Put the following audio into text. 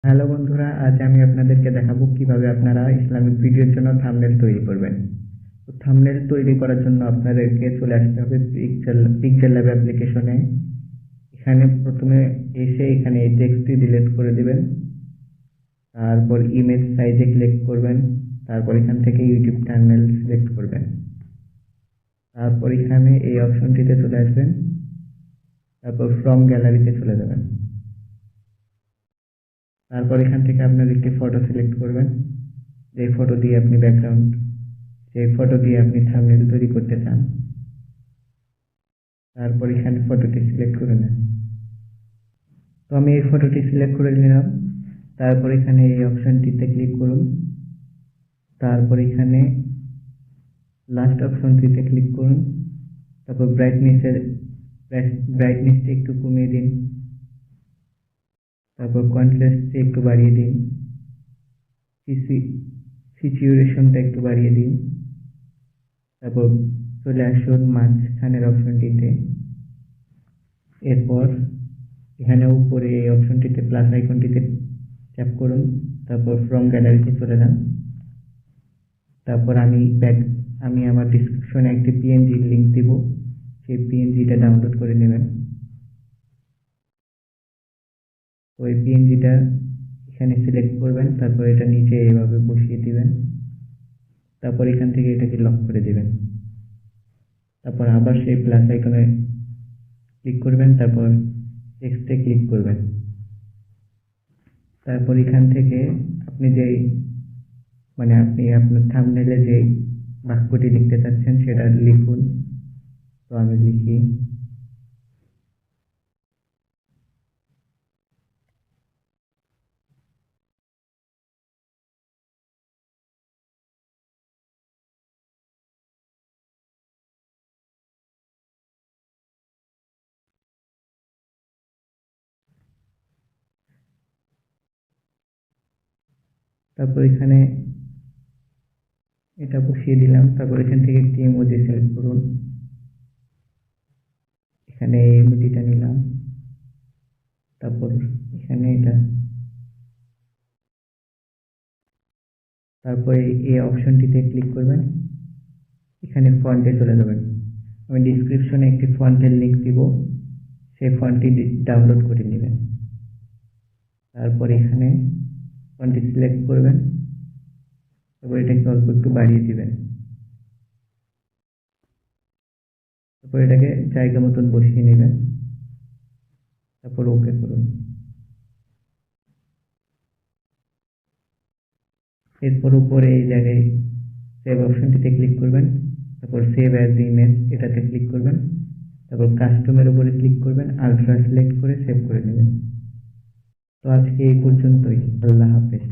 Hello বন্ধুরা, আজ আমি আপনাদেরকে দেখাবো কিভাবে আপনারা ইসলামিক ভিডিওর জন্য থাম্বনেল তৈরি করবেন। তো থাম্বনেল তৈরি করার জন্য আপনাদেরকে চলে আসতে হবে পিক্সেল ল্যাব অ্যাপ্লিকেশনে। এখানে প্রথমে এসে এখানে এই টেক্সটটি ডিলিট করে দিবেন। তারপর ইমেজ সাইজে ক্লিক করবেন। তারপর এখান থেকে ইউটিউব চ্যানেল সিলেক্ট করবেন। তারপর এখানে এই অপশনটিতে চলে আসবেন। তারপর ফ্রম গ্যালারিতে চলে যাবেন। তারপর এখান থেকে আপনার একটি ফটো সিলেক্ট করবেন, যে ফটো দিয়ে আপনি থাম্বনেল তৈরি করতে চান। তারপর এখানে ফটোটি সিলেক্ট করে নেন। তো আমি এই ফটোটি সিলেক্ট করে নিলাম। তারপর এখানে এই অপশনটিতে ক্লিক করুন। তারপর এখানে লাস্ট অপশনটিতে ক্লিক করুন। তারপর ব্রাইটনেসটা একটু কমিয়ে দিন। তারপর কন্ট্রাস্টটা একটু বাড়িয়ে দিন। সিচুয়েশনটা একটু বাড়িয়ে দিন। তারপর চলে আসুন মাঝখানের অপশনটিতে। এরপর এখানে উপরে এই অপশনটিতে প্লাস আইকনটিতে ট্যাপ করুন। তারপর ফ্রম গ্যালারিতে চলে যান। তারপর আমি আমার ডিসক্রিপশনে একটি পিএনজির লিঙ্ক দিব, সেই পিএনজিটা ডাউনলোড করে নেবেন। ওই পিএনজিটা এখানে সিলেক্ট করবেন। তারপর এটা নিচে এইভাবে বসিয়ে দিবেন। তারপর এখান থেকে এটাকে লক করে দিবেন। তারপর আবার সেই প্লাস আইকনে ক্লিক করবেন। তারপর টেক্সটে ক্লিক করবেন। তারপর এখান থেকে আপনি আপনি আপনার থাম্বনেলে যে বাক্যটি লিখতে চাচ্ছেন সেটা লিখুন। তো আমি লিখি। তারপর এখানে এটা বসিয়ে দিলাম। তারপর এখান থেকে একটি ইমোজি সিলেক্ট করুন। এখানে এই ইমোজিটা নিলাম। তারপর এখানে এটা, তারপর এই অপশনটিতে ক্লিক করবেন। এখানে ফন্টে চলে যাবেন। আমি ডিসক্রিপশনে একটি ফন্টের লিঙ্ক দিব, সেই ফন্টটি ডাউনলোড করে নেবেন। তারপর এখানে ফন্টটি সিলেক্ট করবেন। তারপর এটাকে অল্প একটু বাড়িয়ে দিবেন। তারপর এটাকে জায়গা মতন বসিয়ে নেবেন। তারপর ওকে করুন। এরপর উপরে এই জায়গায় সেভ অপশনটিতে ক্লিক করবেন। তারপর সেভ অ্যাজ ইমেজ এটাতে ক্লিক করবেন। তারপর কাস্টমের উপরে ক্লিক করবেন, আলট্রা সিলেক্ট করে সেভ করে নেবেন। তো আজকে এই পর্যন্তই। আল্লাহ হাফেজ।